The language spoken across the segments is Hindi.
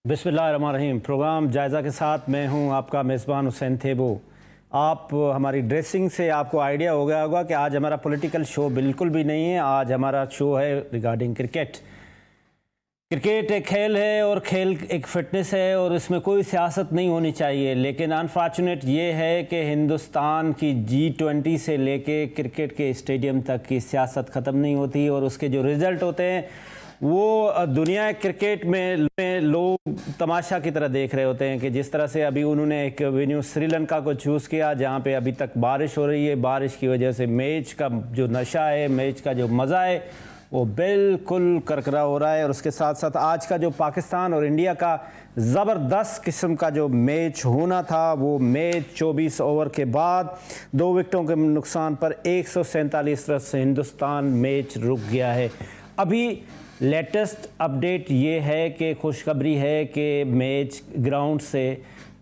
बिस्मिल्लाहिर्रहमानिर्रहीम। प्रोग्राम जायज़ा के साथ मैं हूं आपका मेज़बान हुसैन थेबो। आप हमारी ड्रेसिंग से आपको आइडिया हो गया होगा कि आज हमारा पॉलिटिकल शो बिल्कुल भी नहीं है। आज हमारा शो है रिगार्डिंग क्रिकेट। क्रिकेट एक खेल है और खेल एक फ़िटनेस है और इसमें कोई सियासत नहीं होनी चाहिए। लेकिन अनफॉर्चुनेट ये है कि हिंदुस्तान की G20 से लेके क्रिकेट के स्टेडियम तक की सियासत ख़त्म नहीं होती और उसके जो रिज़ल्ट होते हैं वो दुनिया क्रिकेट में लोग तमाशा की तरह देख रहे होते हैं कि जिस तरह से अभी उन्होंने एक वेन्यू श्रीलंका को चूज़ किया जहाँ पे अभी तक बारिश हो रही है। बारिश की वजह से मैच का जो नशा है, मैच का जो मज़ा है वो बिल्कुल करकरा हो रहा है। और उसके साथ साथ आज का जो पाकिस्तान और इंडिया का ज़बरदस्त किस्म का जो मैच होना था वो मैच 24 ओवर के बाद 2 विकेटों के नुकसान पर 147 रन से हिंदुस्तान मैच रुक गया है। अभी लेटेस्ट अपडेट ये है कि खुशखबरी है कि मैच ग्राउंड से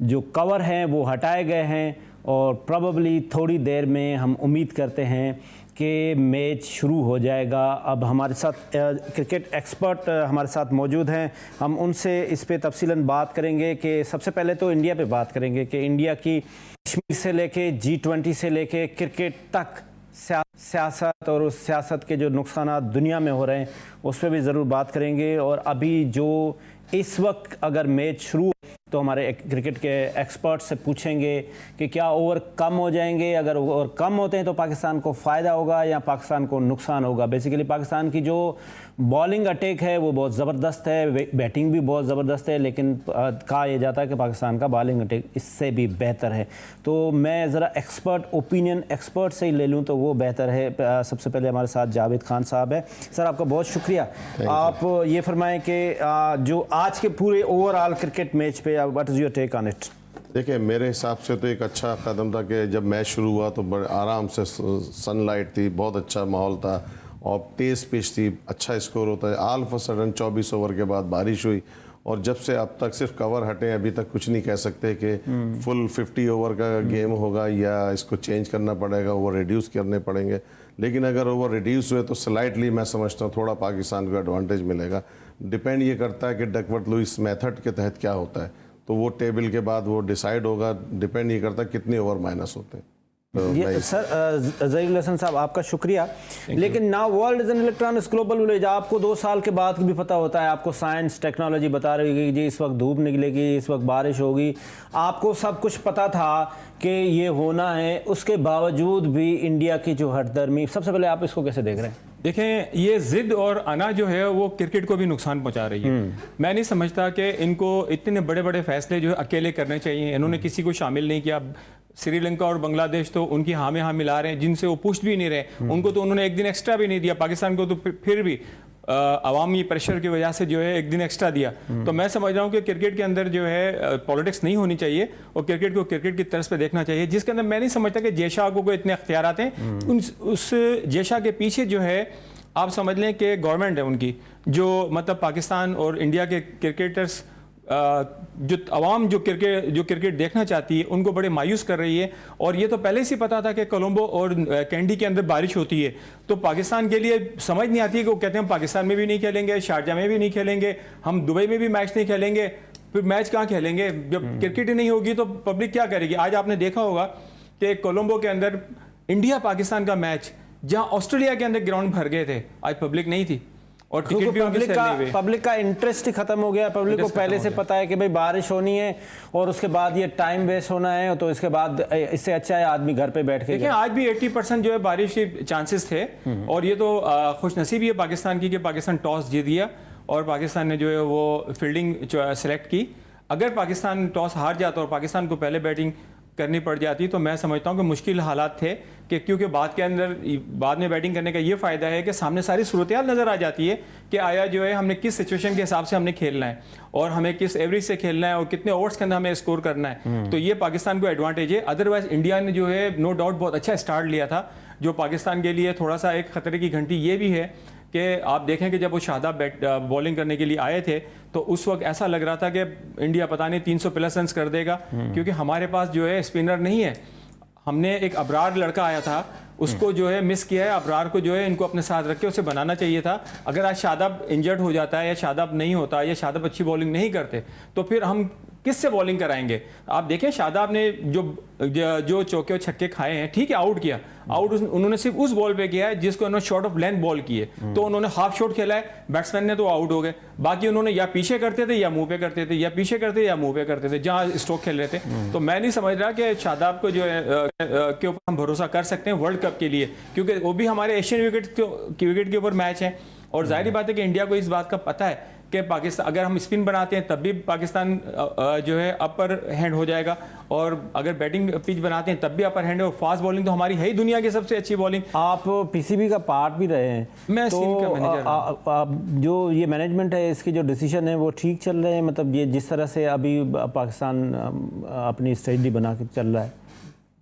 जो कवर हैं वो हटाए गए हैं और प्रॉबली थोड़ी देर में हम उम्मीद करते हैं कि मैच शुरू हो जाएगा। अब हमारे साथ क्रिकेट एक्सपर्ट हमारे साथ मौजूद हैं, हम उनसे इस पे तफसीलन बात करेंगे कि सबसे पहले तो इंडिया पे बात करेंगे कि इंडिया की कश्मीर से लेके G20 से लेके क्रिकेट तक सियासत और उस सियासत के जो नुकसानात दुनिया में हो रहे हैं उस पर भी ज़रूर बात करेंगे। और अभी जो इस वक्त अगर मैच शुरू तो हमारे क्रिकेट के एक्सपर्ट से पूछेंगे कि क्या ओवर कम हो जाएंगे, अगर ओवर कम होते हैं तो पाकिस्तान को फ़ायदा होगा या पाकिस्तान को नुकसान होगा। बेसिकली पाकिस्तान की जो बॉलिंग अटैक है वो बहुत ज़बरदस्त है, बैटिंग भी बहुत ज़बरदस्त है, लेकिन कहा यह जाता है कि पाकिस्तान का बॉलिंग अटैक इससे भी बेहतर है। तो मैं ज़रा ओपिनियन एक्सपर्ट से ही ले लूँ तो वो बेहतर है। सबसे पहले हमारे साथ जावेद खान साहब है। सर आपका बहुत शुक्रिया। आप ये फरमाएँ कि जो आज के पूरे ओवरऑल क्रिकेट मैच पे what is your take on it? देखिए, मेरे हिसाब से तो एक अच्छा कदम था कि जब मैच शुरू हुआ तो बड़े आराम से सनलाइट थी, बहुत अच्छा माहौल था और तेज़ पिच थी, अच्छा स्कोर होता है। All of a sudden 24 over के बाद बारिश हुई और जब से अब तक सिर्फ कवर हटे, अभी तक कुछ नहीं कह सकते कि फुल 50 ओवर का गेम होगा या इसको चेंज करना पड़ेगा, ओवर रिड्यूस करने पड़ेंगे। लेकिन अगर ओवर रिड्यूस हुए तो स्लाइटली मैं समझता हूँ थोड़ा पाकिस्तान को एडवांटेज मिलेगा। डिपेंड ये करता है कि डकवर्थ लुइस मेथड के तहत क्या होता है, तो वो टेबल के बाद वो डिसाइड होगा। डिपेंड ये करता है कितने ओवर माइनस होते हैं। ये सर ज़हीरुल हसन साहब आपका शुक्रिया। लेकिन now world is an electronics global village. आपको 2 साल के बाद भी पता होता है, आपको साइंस टेक्नोलॉजी बता रही है कि जी इस वक्त धूप निकलेगी, इस वक्त बारिश होगी, आपको सब कुछ पता था कि ये होना है। उसके बावजूद भी इंडिया की जो हठधर्मी, सबसे पहले आप इसको कैसे देख रहे हैं? देखें, ये जिद और अना जो है वो क्रिकेट को भी नुकसान पहुंचा रही है। मैं नहीं समझता कि इनको इतने बड़े बड़े फैसले जो है अकेले करने चाहिए। इन्होंने किसी को शामिल नहीं किया। श्रीलंका और बांग्लादेश तो उनकी हाँ में हाँ मिला रहे हैं, जिनसे वो पुष्ट भी नहीं रहे। उनको तो उन्होंने एक दिन एक्स्ट्रा भी नहीं दिया। पाकिस्तान को तो फिर भी अवामी प्रेशर की वजह से जो है एक दिन एक्स्ट्रा दिया। तो मैं समझ रहा हूँ कि क्रिकेट के अंदर जो है पॉलिटिक्स नहीं होनी चाहिए और क्रिकेट को क्रिकेट की तर्ज पे देखना चाहिए, जिसके अंदर मैं नहीं समझता कि जय शाह को इतने अख्तियारात हैं। उस जय शाह के पीछे जो है आप समझ लें कि गवर्नमेंट है उनकी, जो मतलब पाकिस्तान और इंडिया के क्रिकेटर्स जो अवाम जो क्रिकेट देखना चाहती है उनको बड़े मायूस कर रही है। और ये तो पहले से पता था कि कोलंबो और कैंडी के अंदर बारिश होती है, तो पाकिस्तान के लिए समझ नहीं आती है कि वो कहते हैं हम पाकिस्तान में भी नहीं खेलेंगे, शारजा में भी नहीं खेलेंगे, हम दुबई में भी मैच नहीं खेलेंगे। फिर मैच कहाँ खेलेंगे जब क्रिकेट ही नहीं होगी तो पब्लिक क्या करेगी? आज आपने देखा होगा कि कोलंबो के अंदर इंडिया पाकिस्तान का मैच, जहाँ ऑस्ट्रेलिया के अंदर ग्राउंड भर गए थे, आज पब्लिक नहीं थी और टिकट भी पब्लिक का इंटरेस्ट ही खत्म हो गया। पब्लिक को पहले से पता है कि भाई बारिश होनी है और उसके बाद ये टाइम वेस्ट होना है, तो इसके बाद इससे अच्छा है आदमी घर पे बैठ के। देखिए, आज भी 80% जो है बारिश के चांसेस थे और ये तो खुशनसीबी है पाकिस्तान की कि पाकिस्तान टॉस जीत गया और पाकिस्तान ने जो है वो फील्डिंग सेलेक्ट की। अगर पाकिस्तान टॉस हार जाता और पाकिस्तान को पहले बैटिंग करनी पड़ जाती तो मैं समझता हूं कि मुश्किल हालात थे कि क्योंकि बाद में बैटिंग करने का ये फ़ायदा है कि सामने सारी सूरत-ए-हाल नज़र आ जाती है कि आया जो है हमने किस सिचुएशन के हिसाब से हमने खेलना है और हमें किस एवरेज से खेलना है और कितने ओवर्स के अंदर हमें स्कोर करना है। तो ये पाकिस्तान को एडवांटेज है। अदरवाइज इंडिया ने जो है नो डाउट बहुत अच्छा स्टार्ट लिया था, जो पाकिस्तान के लिए थोड़ा सा एक खतरे की घंटी ये भी है कि आप देखें कि जब वो शादाब बॉलिंग करने के लिए आए थे तो उस वक्त ऐसा लग रहा था कि इंडिया पता नहीं 300 प्लस रन कर देगा, क्योंकि हमारे पास जो है स्पिनर नहीं है। हमने एक अबरार लड़का आया था उसको जो है मिस किया है। अबरार को जो है इनको अपने साथ रख के उसे बनाना चाहिए था। अगर आज शादाब इंजर्ड हो जाता है या शादाब नहीं होता या शादाब अच्छी बॉलिंग नहीं करते तो फिर हम किससे बॉलिंग कराएंगे? आप देखें शादाब ने जो चौके और छक्के खाए हैं, ठीक है आउट किया, आउट उन्होंने सिर्फ उस बॉल पे किया है जिसको उन्होंने शॉर्ट ऑफ लेंथ बॉल की है, तो उन्होंने हाफ शॉट खेला है, बैट्समैन ने तो आउट हो गए। बाकी उन्होंने या पीछे करते थे या मुंह पे करते थे, या पीछे करते या मुंह पे करते थे जहां स्ट्रोक खेल रहे थे। तो मैं नहीं समझ रहा कि शादाब को जो है के ऊपर हम भरोसा कर सकते हैं वर्ल्ड कप के लिए, क्योंकि वो भी हमारे एशियन विकेट के ऊपर मैच है। और जाहिर बात है कि इंडिया को इस बात का पता है कि पाकिस्तान अगर हम स्पिन बनाते हैं तब भी पाकिस्तान जो है अपर हैंड हो जाएगा, और अगर बैटिंग पिच बनाते हैं तब भी अपर हैंड है। और फास्ट बॉलिंग तो हमारी है ही दुनिया की सबसे अच्छी बॉलिंग। आप पीसीबी का पार्ट भी रहे हैं, मैं तो सीन का मैनेजर जो ये मैनेजमेंट है इसके जो डिसीजन है वो ठीक चल रहे हैं, मतलब ये जिस तरह से अभी पाकिस्तान अपनी स्ट्रेटजी बना के चल रहा है?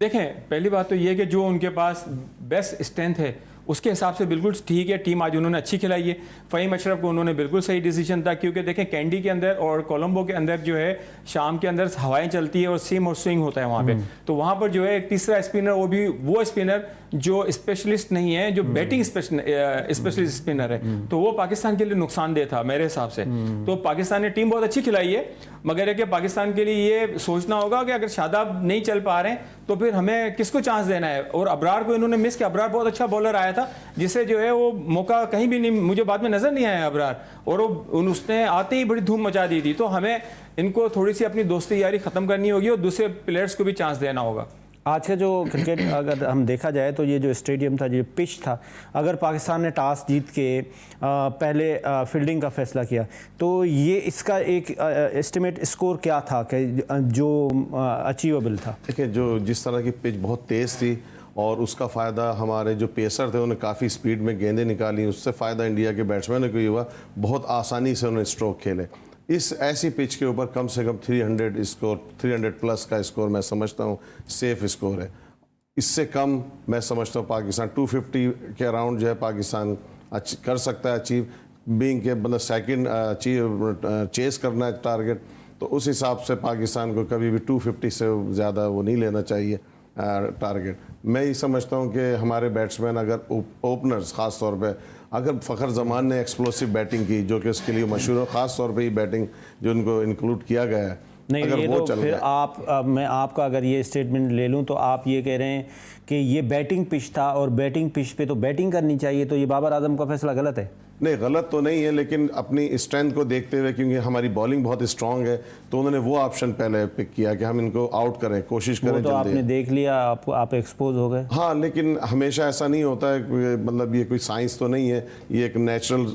देखें, पहली बात तो ये है कि जो उनके पास बेस्ट स्ट्रेंथ है उसके हिसाब से बिल्कुल ठीक है। टीम आज उन्होंने अच्छी खिलाई है। फ़हीम अशरफ को उन्होंने बिल्कुल सही डिसीजन था, क्योंकि देखें कैंडी के अंदर और कोलंबो के अंदर जो है शाम के अंदर हवाएं चलती है और सीम और स्विंग होता है वहाँ पे, तो वहाँ पर जो है एक तीसरा स्पिनर, वो भी वो स्पिनर जो स्पेशलिस्ट नहीं है, जो बैटिंग स्पेशलिस्ट स्पिनर है, तो वो पाकिस्तान के लिए नुकसानदेह था मेरे हिसाब से। तो पाकिस्तान ने टीम बहुत अच्छी खिलाई है, मगर है कि पाकिस्तान के लिए ये सोचना होगा कि अगर शादाब नहीं चल पा रहे हैं तो फिर हमें किसको चांस देना है। और अबरार को इन्होंने मिस किया। अबरार बहुत अच्छा बॉलर आया था जिसे जो है वो मौका कहीं भी नहीं, मुझे बाद में नजर नहीं आया अबरार, और वो उसने आते ही बड़ी धूम मचा दी थी। तो हमें इनको थोड़ी सी अपनी दोस्ती यारी खत्म करनी होगी और दूसरे प्लेयर्स को भी चांस देना होगा। आज का जो क्रिकेट अगर हम देखा जाए तो ये जो स्टेडियम था, जो पिच था, अगर पाकिस्तान ने टॉस जीत के पहले फील्डिंग का फैसला किया तो ये इसका एक एस्टिमेट स्कोर क्या था कि जो अचीवेबल था? देखिए, जो जिस तरह की पिच बहुत तेज़ थी और उसका फ़ायदा हमारे जो पेसर थे उन्हें काफ़ी स्पीड में गेंदें निकाली, उससे फ़ायदा इंडिया के बैट्समैनों को हुआ। बहुत आसानी से उन्होंने स्ट्रोक खेले। इस ऐसी पिच के ऊपर कम से कम 300 स्कोर, 300 प्लस का स्कोर मैं समझता हूँ सेफ स्कोर है। इससे कम मैं समझता हूँ पाकिस्तान 250 के अराउंड जो है पाकिस्तान कर सकता है अचीव, बीइंग के मतलब सेकंड अचीव चेस करना है टारगेट, तो उस हिसाब से पाकिस्तान को कभी भी 250 से ज़्यादा वो नहीं लेना चाहिए टारगेट। मैं ये समझता हूँ कि हमारे बैट्समैन अगर ओपनर्स ख़ास तौर पे, अगर फ़खर जमान ने एक्सप्लोसिव बैटिंग की जो कि उसके लिए मशहूर है, ख़ास तौर पे ये बैटिंग जो उनको इंक्लूड किया गया है, नहीं अगर ये वो तो चल फिर गया। मैं आपका अगर ये स्टेटमेंट ले लूँ तो आप ये कह रहे हैं कि ये बैटिंग पिच था और बैटिंग पिच पे तो बैटिंग करनी चाहिए, तो ये बाबर आजम का फैसला गलत है? नहीं, गलत तो नहीं है, लेकिन अपनी स्ट्रेंथ को देखते हुए, क्योंकि हमारी बॉलिंग बहुत स्ट्रांग है, तो उन्होंने वो ऑप्शन पहले पिक किया कि हम इनको आउट करें, कोशिश करें तो जल्दी। आपने देख लिया, आप एक्सपोज हो गए। हाँ, लेकिन हमेशा ऐसा नहीं होता है, मतलब ये कोई साइंस तो नहीं है, ये एक नेचुरल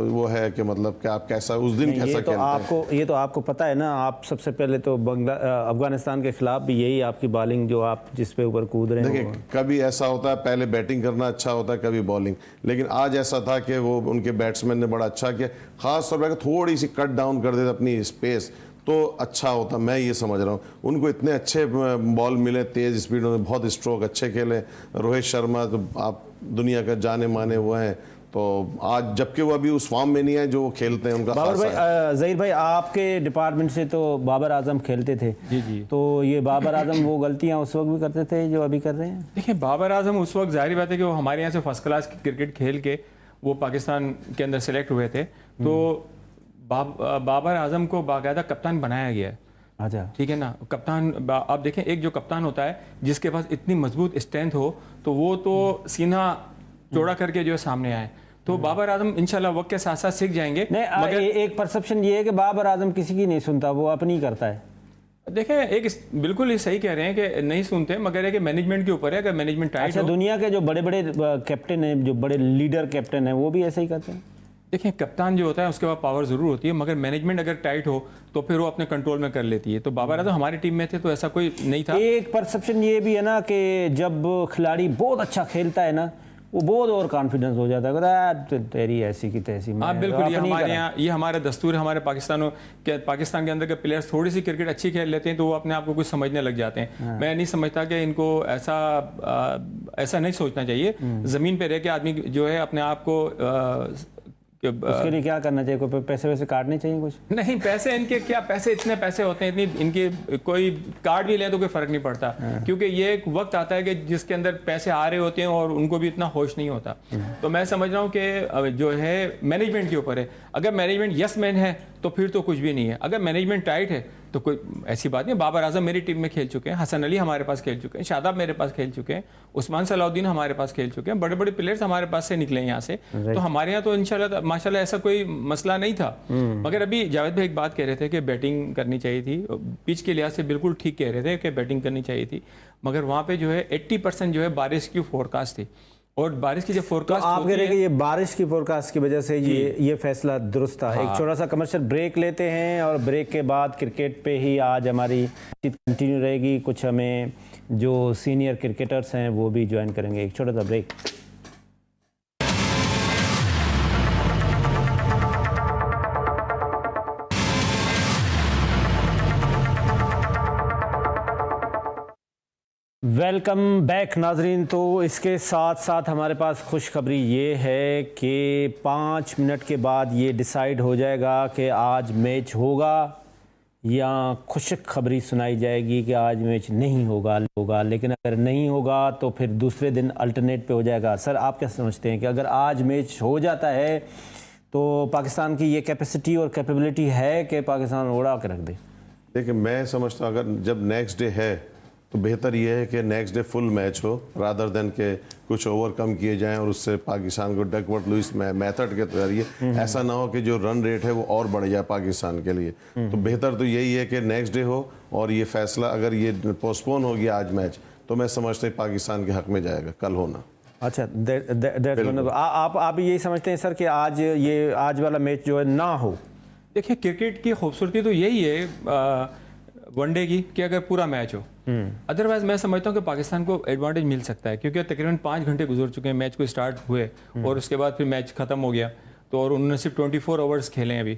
वो है कि मतलब कि आप कैसा उस दिन कैसा खेलते हैं। ये तो आपको पता है ना, आप सबसे पहले तो अफगानिस्तान के खिलाफ भी यही आपकी बॉलिंग जो आप जिस पे ऊपर कूद रहे हैं। देखिए, कभी ऐसा होता है पहले बैटिंग करना अच्छा होता है, कभी बॉलिंग, लेकिन आज ऐसा था कि वो उनके बैट्समैन ने बड़ा अच्छा किया, खास तौर पर थोड़ी सी कट डाउन कर देते अपनी स्पेस तो अच्छा होता। मैं ये समझ रहा हूँ उनको इतने अच्छे बॉल मिले, तेज़ स्पीड, उन्होंने बहुत स्ट्रोक अच्छे खेले। रोहित शर्मा तो आप दुनिया का जाने माने वो हैं, तो आज जबकि वो अभी उस फॉर्म में नहीं है जो वो खेलते हैं उनका। बाबर भाई, ज़हीर भाई, आपके डिपार्टमेंट से तो बाबर आजम खेलते थे जी, तो ये बाबर आजम वो गलतियां उस वक्त भी करते थे जो अभी कर रहे हैं? देखिए, बाबर आजम उस वक्त जाहिर बात है कि वो हमारे यहाँ से फर्स्ट क्लास क्रिकेट खेल के वो पाकिस्तान के अंदर सेलेक्ट हुए थे, तो बाबर आजम को बाकायदा कप्तान बनाया गया है। अच्छा, ठीक है ना। कप्तान आप देखें, एक जो कप्तान होता है जिसके पास इतनी मजबूत स्ट्रेंथ हो तो वो तो सीना चौड़ा करके जो है सामने आए। तो बाबर आजम इंशाल्लाह वक्त के साथ साथ सीख जाएंगे। नहीं, मगर एक परसेप्शन ये है कि बाबर आजम किसी की नहीं सुनता, वो अपनी करता है। देखें, एक बिल्कुल ही सही कह रहे हैं कि नहीं सुनते, मगर है कि मैनेजमेंट के ऊपर है। अगर मैनेजमेंट टाइट अच्छा, हो। दुनिया के जो बड़े बड़े कैप्टन हैं, जो बड़े लीडर कैप्टन हैं, वो भी ऐसे ही करते हैं? देखिए, कप्तान जो होता है उसके पास पावर जरूर होती है, मगर मैनेजमेंट अगर टाइट हो तो फिर वो अपने कंट्रोल में कर लेती है। तो बाबर आजम हमारी टीम में थे तो ऐसा कोई नहीं था। एक परसेप्शन ये भी है ना कि जब खिलाड़ी बहुत अच्छा खेलता है ना, वो बहुत और कॉन्फिडेंस हो जाता है, तेरी ऐसी की तैसी। हाँ बिल्कुल, ये हमारे यहाँ, ये हमारा दस्तूर है। हमारे पाकिस्तान के अंदर के प्लेयर्स थोड़ी सी क्रिकेट अच्छी खेल लेते हैं तो वो अपने आप को कुछ समझने लग जाते हैं। हाँ। मैं नहीं समझता कि इनको ऐसा नहीं सोचना चाहिए। ज़मीन पे रह के आदमी जो है अपने आप को उसके लिए क्या करना चाहिए? कोई पैसे वैसे काटने चाहिए कुछ? नहीं, पैसे इनके क्या, पैसे इतने पैसे होते हैं, इतनी इनके कोई कार्ड भी लें तो कोई फर्क नहीं पड़ता, क्योंकि ये एक वक्त आता है कि जिसके अंदर पैसे आ रहे होते हैं और उनको भी इतना होश नहीं होता। तो मैं समझ रहा हूँ कि जो है मैनेजमेंट के ऊपर है। अगर मैनेजमेंट यस मैन है तो फिर तो कुछ भी नहीं है, अगर मैनेजमेंट टाइट है तो कोई ऐसी बात नहीं। बाबर आजम मेरी टीम में खेल चुके हैं, हसन अली हमारे पास खेल चुके हैं, शादाब मेरे पास खेल चुके हैं, उस्मान सलाउद्दीन हमारे पास खेल चुके हैं, बड़े बड़े प्लेयर्स हमारे पास से निकले हैं यहाँ से। तो हमारे यहाँ तो इंशाल्लाह माशाल्लाह ऐसा कोई मसला नहीं था। मगर अभी जावेद भाई एक बात कह रहे थे कि बैटिंग करनी चाहिए थी, पिच के लिहाज से बिल्कुल ठीक कह रहे थे कि बैटिंग करनी चाहिए थी, मगर वहाँ पे जो है 80% जो है बारिश की फोरकास्ट थी, और बारिश की जो फोरकास्ट तो आप कह रहे हैं कि ये बारिश की फोरकास्ट की वजह से ये फैसला दुरुस्त था। एक छोटा सा कमर्शियल ब्रेक लेते हैं और ब्रेक के बाद क्रिकेट पे ही आज हमारी कंटिन्यू रहेगी। कुछ हमें जो सीनियर क्रिकेटर्स हैं वो भी ज्वाइन करेंगे। एक छोटा सा ब्रेक। वेलकम बैक नाजरीन। तो इसके साथ साथ हमारे पास खुशखबरी ये है कि 5 मिनट के बाद ये डिसाइड हो जाएगा कि आज मैच होगा या खुशखबरी सुनाई जाएगी कि आज मैच नहीं होगा। लेकिन अगर नहीं होगा तो फिर दूसरे दिन अल्टरनेट पे हो जाएगा। सर आप क्या समझते हैं कि अगर आज मैच हो जाता है तो पाकिस्तान की ये कैपेसिटी और कैपेबिलिटी है कि पाकिस्तान उड़ा के रख दे? देखिए, मैं समझता हूँ अगर जब नेक्स्ट डे है तो बेहतर ये है कि नेक्स्ट डे फुल मैच हो, रादर देन के कुछ ओवर कम किए जाएं और उससे पाकिस्तान को डकवर्थ लुईस मेथड के जरिए ऐसा ना हो कि जो रन रेट है वो और बढ़ जाए पाकिस्तान के लिए। तो बेहतर तो यही है कि नेक्स्ट डे हो, और ये फैसला अगर ये पोस्टपोन हो गया आज मैच तो मैं समझता हूँ पाकिस्तान के हक में जाएगा कल होना। अच्छा, आप यही समझते हैं सर कि आज वाला मैच जो है ना हो? देखिए, क्रिकेट की खूबसूरती तो यही है वनडे की कि अगर पूरा मैच हो, अदरवाइज मैं समझता हूँ कि पाकिस्तान को एडवांटेज मिल सकता है, क्योंकि तकरीबन 5 घंटे गुजर चुके हैं मैच को स्टार्ट हुए और उसके बाद फिर मैच खत्म हो गया। तो और उन्होंने सिर्फ 24 ओवर्स खेले हैं अभी,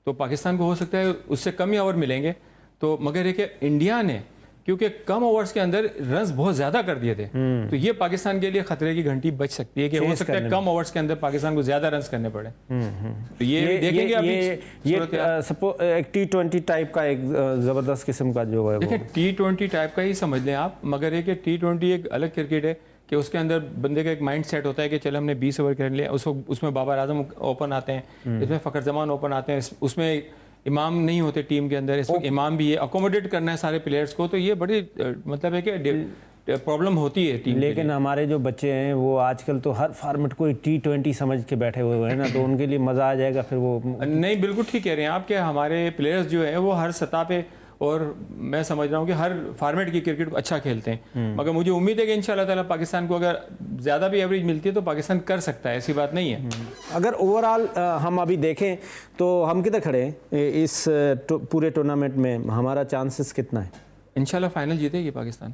तो पाकिस्तान को हो सकता है उससे कम ही ओवर मिलेंगे। तो मगर एक इंडिया ने क्योंकि कम ओवर्स के अंदर रन्स बहुत ज्यादा कर दिए थे, तो ये पाकिस्तान के लिए खतरे की घंटी बच सकती है कि हो सकता है कम ओवर्स के अंदर पाकिस्तान को ज्यादा रन्स करने पड़े। तो ये देखेंगे अभी एक T20 टाइप का एक जबरदस्त किस्म का जो है, देखिए T20 टाइप का ही समझ लें आप, मगर ये कि T20 एक अलग क्रिकेट है कि उसके अंदर बंदे का एक माइंड सेट होता है कि चलो हमने 20 ओवर खेल लिया, उसमें बाबर आजम ओपन आते हैं, इसमें फ़खर जमान ओपन आते हैं, उसमें इमाम नहीं होते टीम के अंदर, इसमें इमाम भी है, अकोमोडेट करना है सारे प्लेयर्स को। तो ये बड़ी मतलब है कि प्रॉब्लम होती है टीम। लेकिन हमारे जो बच्चे हैं वो आजकल तो हर फॉर्मेट को T20 समझ के बैठे हुए हैं ना, तो उनके लिए मज़ा आ जाएगा फिर वो। नहीं, बिल्कुल ठीक कह रहे हैं आप कि हमारे प्लेयर्स जो है वो हर सतह पे, और मैं समझ रहा हूँ कि हर फॉर्मेट की क्रिकेट को अच्छा खेलते हैं। मगर मुझे उम्मीद है कि इंशाल्लाह ताला पाकिस्तान को अगर ज़्यादा भी एवरेज मिलती है तो पाकिस्तान कर सकता है, ऐसी बात नहीं है। अगर ओवरऑल हम अभी देखें तो हम किधर खड़े हैं इस पूरे टूर्नामेंट में? हमारा चांसेस कितना है? इंशाल्लाह फाइनल जीतेगी पाकिस्तान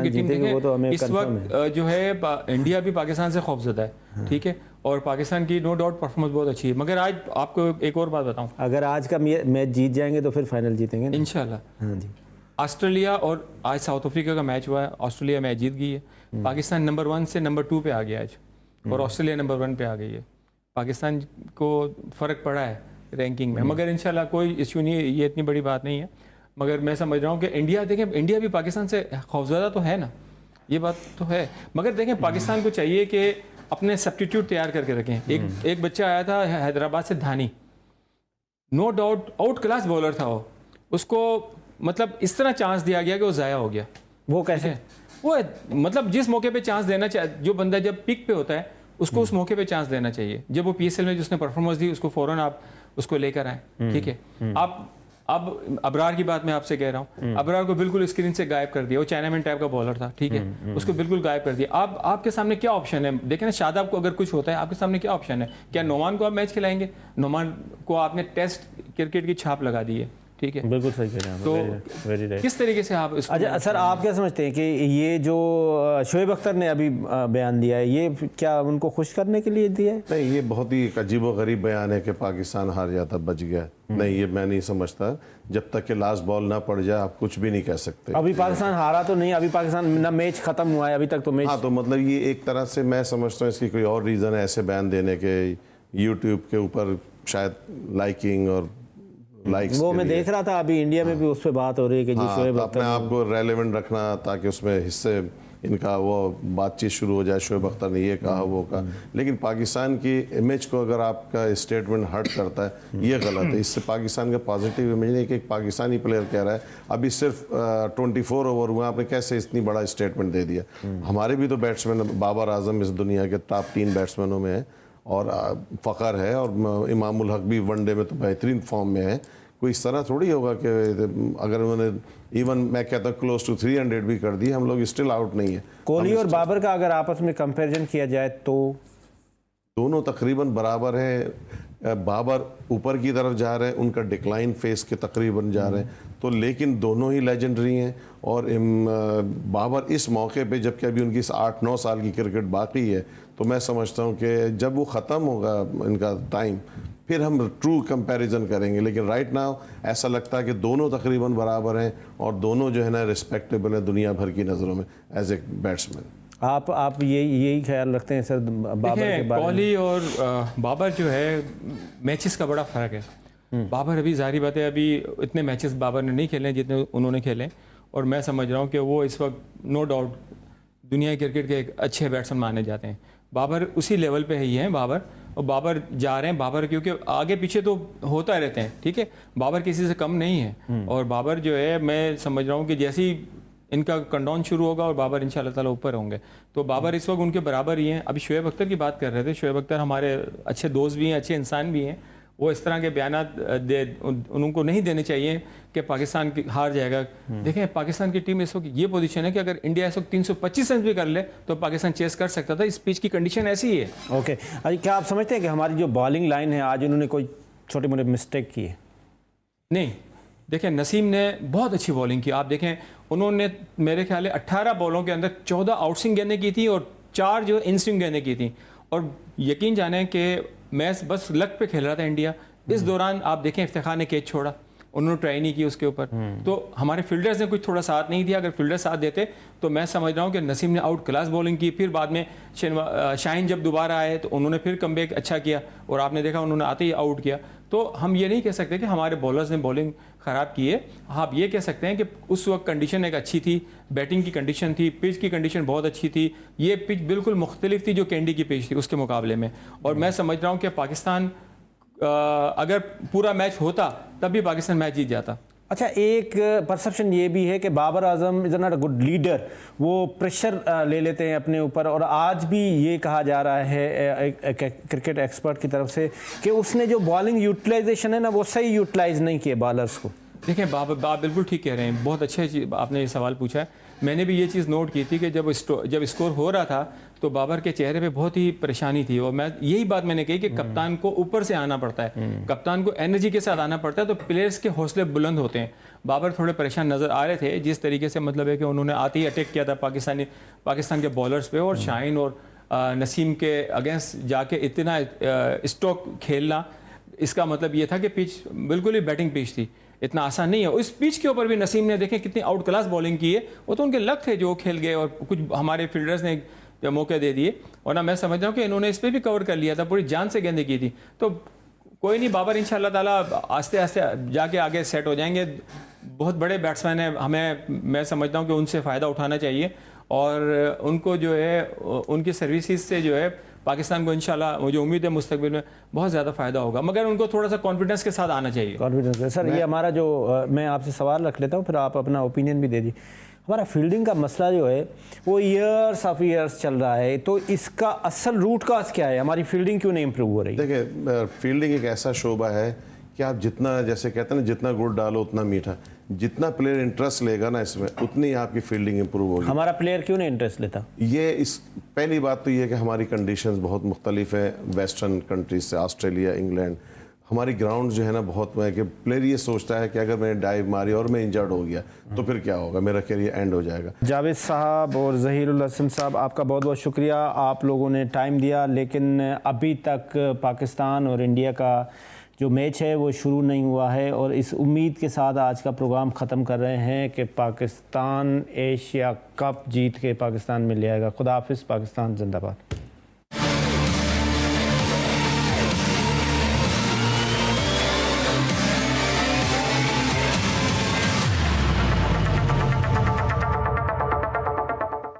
की टीम। वो तो हमें इस वक्त जो है इंडिया भी पाकिस्तान से खौफजदा है, ठीक है, और पाकिस्तान की नो डाउट परफॉर्मेंस बहुत अच्छी है। मगर आज आपको एक और बात बताऊं, अगर आज का मैच जीत जाएंगे तो फिर फाइनल जीतेंगे इंशाल्लाह। हाँ जी। ऑस्ट्रेलिया और आज साउथ अफ्रीका का मैच हुआ है, ऑस्ट्रेलिया मैच जीत गई है, पाकिस्तान नंबर 1 से नंबर 2 पे आ गया आज, और ऑस्ट्रेलिया नंबर 1 पे आ गई है। पाकिस्तान को फ़र्क पड़ा है रैंकिंग में, मगर इंशाल्लाह कोई इश्यू नहीं है, ये इतनी बड़ी बात नहीं है। मगर मैं समझ रहा हूँ कि इंडिया, देखें इंडिया भी पाकिस्तान से खौफजदा तो है ना, ये बात तो है, मगर देखें पाकिस्तान को चाहिए कि अपने सब्स्टिट्यूट तैयार करके रखें। एक बच्चा आया था हैदराबाद से, Dahani, no doubt outclass bowler था उसको मतलब इस तरह चांस दिया गया कि वो ज़ाया हो गया। वो कैसे? वो मतलब जिस मौके पे चांस देना चाहिए, जो बंदा जब पिक पे होता है उसको उस मौके पे चांस देना चाहिए। जब वो PSL में जिसने परफॉर्मेंस दी उसको फ़ौरन आप उसको लेकर आए, ठीक है। अब अबरार की बात मैं आपसे कह रहा हूँ, अबरार को बिल्कुल स्क्रीन से गायब कर दिया। वो चाइनामैन टाइप का बॉलर था, ठीक है, उसको बिल्कुल गायब कर दिया। अब आपके सामने क्या ऑप्शन है? देखें ना, शादाब को अगर कुछ होता है आपके सामने क्या ऑप्शन है? क्या नोमान को आप मैच खिलाएंगे? नोमान को आपने टेस्ट क्रिकेट की छाप लगा दी है, ठीक है, बिल्कुल सही कह रहे हैं। तो वेरी राइट। किस तरीके से आप इसको? अच्छा सर, आप क्या समझते हैं कि ये जो शोएब अख्तर ने अभी बयान दिया है, ये क्या उनको खुश करने के लिए दिया है? नहीं, ये बहुत ही अजीबोगरीब बयान है कि पाकिस्तान हार जाता बच गया। नहीं, ये मैं नहीं समझता। जब तक कि लास्ट बॉल ना पड़ जाए आप कुछ भी नहीं कह सकते। अभी पाकिस्तान हारा तो नहीं, अभी पाकिस्तान ना मैच खत्म हुआ है अभी तक तो मैच। हाँ, तो मतलब ये एक तरह से मैं समझता हूँ इसकी कोई और रीज़न है ऐसे बयान देने के, यूट्यूब के ऊपर शायद लाइकिंग और लाइक्स वो मैं देख रहा था अभी इंडिया में भी उस पर बात हो रही है कि जो शोएब तो अख्तर अपने आप को रेलेवेंट रखना ताकि उसमें हिस्से इनका वो बातचीत शुरू हो जाए, शोएब अख्तर ने ये कहा वो कहा। लेकिन पाकिस्तान की इमेज को अगर आपका स्टेटमेंट हर्ट करता है ये गलत है। इससे पाकिस्तान का पॉजिटिव इमेज नहीं कि एक पाकिस्तानी प्लेयर कह रहा है अभी सिर्फ 24 ओवर हुआ आपने कैसे इतनी बड़ा स्टेटमेंट दे दिया। हमारे भी तो बैट्समैन बाबर आजम इस दुनिया के टॉप 3 बैट्समैनों में है और फ़खर है और इमामुल हक भी वनडे में तो बेहतरीन फॉर्म में है। कोई इस तरह थोड़ी होगा कि अगर उन्होंने इवन मैं कहता हूँ क्लोज टू 300 भी कर दी हम लोग स्टिल आउट नहीं है। कोहली और बाबर का अगर आपस में कंपैरिजन किया जाए तो दोनों तकरीबन बराबर हैं। बाबर ऊपर की तरफ जा रहे हैं, उनका डिक्लाइन फेस के तकरीबन जा रहे हैं तो, लेकिन दोनों ही लेजेंडरी हैं। और बाबर इस मौके पे जबकि अभी उनकी 8-9 साल की क्रिकेट बाकी है तो मैं समझता हूँ कि जब वो ख़त्म होगा इनका टाइम फिर हम ट्रू कंपैरिजन करेंगे। लेकिन राइट नाउ ऐसा लगता है कि दोनों तकरीबन बराबर हैं और दोनों जो है ना रिस्पेक्टेबल है दुनिया भर की नज़रों में एज ए बैट्समैन। आप यही ख्याल रखते हैं सर बाबर के बारे में? कोहली और बाबर जो है मैचेस का बड़ा फ़र्क है। बाबर अभी जाहिर बात है अभी इतने मैचेस बाबर ने नहीं खेले जितने उन्होंने खेले और मैं समझ रहा हूँ कि वो इस वक्त नो डाउट दुनिया क्रिकेट के एक अच्छे बैट्समैन माने जाते हैं। बाबर उसी लेवल पे ही हैं बाबर, और बाबर जा रहे हैं बाबर क्योंकि आगे पीछे तो होता रहते हैं, ठीक है, बाबर किसी से कम नहीं है। और बाबर जो है मैं समझ रहा हूँ कि जैसे ही इनका कंडाउन शुरू होगा और बाबर इंशाल्लाह ताला ऊपर होंगे तो बाबर इस वक्त उनके बराबर ही हैं। अभी शोएब अख्तर की बात कर रहे थे, शोएब अख्तर हमारे अच्छे दोस्त भी हैं, अच्छे इंसान भी हैं। वो इस तरह के बयानात उनको नहीं देने चाहिए कि पाकिस्तान की हार जाएगा। देखें पाकिस्तान की टीम इस वक्त ये पोजीशन है कि अगर इंडिया इस वक्त 325 रन भी कर ले तो पाकिस्तान चेस कर सकता था। इस पिच की कंडीशन ऐसी ही है। ओके, क्या आप समझते हैं कि हमारी जो बॉलिंग लाइन है आज उन्होंने कोई छोटे मोटे मिस्टेक की है? नहीं, देखें नसीम ने बहुत अच्छी बॉलिंग की। आप देखें उन्होंने मेरे ख्याल है 18 बॉलों के अंदर 14 आउटस्विंग गेंदें की थी और 4 जो इन स्विंग गेंदें की थी। और यकीन जाने कि मैच बस लक पे खेल रहा था इंडिया। इस दौरान आप देखें इफ्तिखार ने कैच छोड़ा, उन्होंने ट्राई नहीं की उसके ऊपर। तो हमारे फील्डर्स ने कुछ थोड़ा साथ नहीं दिया। अगर फील्डर साथ देते तो मैं समझ रहा हूँ कि नसीम ने आउट क्लास बॉलिंग की। फिर बाद में शाहीन जब दोबारा आए तो उन्होंने फिर कमबैक अच्छा किया और आपने देखा उन्होंने आते ही आउट किया। तो हम ये नहीं कह सकते कि हमारे बॉलर्स ने बॉलिंग ख़राब की है। आप ये कह सकते हैं कि उस वक्त कंडीशन एक अच्छी थी, बैटिंग की कंडीशन थी, पिच की कंडीशन बहुत अच्छी थी। ये पिच बिल्कुल मुख्तलिफ थी जो कैंडी की पिच थी उसके मुकाबले में। और मैं समझ रहा हूँ कि पाकिस्तान अगर पूरा मैच होता तब भी पाकिस्तान मैच जीत जाता। अच्छा, एक परसेप्शन ये भी है कि Babar Azam is not a good leader, वो प्रेशर ले लेते हैं अपने ऊपर। और आज भी ये कहा जा रहा है क्रिकेट एक्सपर्ट की तरफ से कि उसने जो बॉलिंग यूटिलाइजेशन है ना वो सही यूटिलाइज नहीं किए बॉलर्स को। देखें आप बिल्कुल ठीक कह रहे हैं, बहुत अच्छे आपने ये सवाल पूछा है। मैंने भी ये चीज़ नोट की थी कि जब स्कोर हो रहा था तो बाबर के चेहरे पे बहुत ही परेशानी थी। और मैं यही बात मैंने कही कि कप्तान को ऊपर से आना पड़ता है, कप्तान को एनर्जी के साथ आना पड़ता है तो प्लेयर्स के हौसले बुलंद होते हैं। बाबर थोड़े परेशान नज़र आ रहे थे जिस तरीके से, मतलब है कि उन्होंने आते ही अटैक किया था पाकिस्तान के बॉलर्स पे। और शाहीन और नसीम के अगेंस्ट जाके इतना स्ट्रोक खेलना, इसका मतलब ये था कि पिच बिल्कुल ही बैटिंग पिच थी, इतना आसान नहीं है। उस पिच के ऊपर भी नसीम ने देखें कितनी आउट क्लास बॉलिंग की है। वो तो उनके लक थे जो खेल गए और कुछ हमारे फील्डर्स ने मौके दे दिए। और ना मैं समझ रहा हूँ कि इन्होंने इस पर भी कवर कर लिया था, पूरी जान से गेंदें की थी। तो कोई नहीं, बाबर इंशाल्लाह ताला आस्ते आस्ते जाके आगे सेट हो जाएंगे। बहुत बड़े बैट्समैन हैं, मैं समझता हूँ कि उनसे फ़ायदा उठाना चाहिए और उनको जो है उनकी सर्विसेज से जो है पाकिस्तान को इंशाल्लाह मुझे उम्मीद है मुस्तकबिल में बहुत ज़्यादा फ़ायदा होगा। मगर उनको थोड़ा सा कॉन्फिडेंस के साथ आना चाहिए। कॉन्फिडेंस सर, ये हमारा जो मैं आपसे सवाल रख लेता हूँ फिर आप अपना ओपिनियन भी दे दीजिए। हमारा फील्डिंग का मसला जो है वो ईयर्स ऑफ ईयर्स चल रहा है, तो इसका असल रूट काज क्या है? हमारी फील्डिंग क्यों नहीं इम्प्रूव हो रही? देखिए फील्डिंग एक ऐसा शोबा है कि आप जितना, जैसे कहते हैं ना, जितना गुड़ डालो उतना मीठा। जितना प्लेयर इंटरेस्ट लेगा ना इसमें उतनी आपकी फील्डिंग इंप्रूव होगी। हमारा प्लेयर क्यों नहीं इंटरेस्ट लेता? पहली बात तो ये है कि हमारी कंडीशंस बहुत मुख्तलिफ है वेस्टर्न कंट्रीज से, ऑस्ट्रेलिया, इंग्लैंड। हमारी ग्राउंड जो है ना बहुत है कि प्लेयर ये सोचता है कि अगर मैंने डाइव मारी और मैं इंजर्ड हो गया तो फिर क्या होगा, मेरा करियर एंड हो जाएगा। जावेद साहब और ज़हीरुल हसन साहब, आपका बहुत बहुत शुक्रिया, आप लोगों ने टाइम दिया। लेकिन अभी तक पाकिस्तान और इंडिया का जो मैच है वो शुरू नहीं हुआ है और इस उम्मीद के साथ आज का प्रोग्राम ख़त्म कर रहे हैं कि पाकिस्तान एशिया कप जीत के पाकिस्तान में ले आएगा। खुदा हाफिज़, पाकिस्तान जिंदाबाद।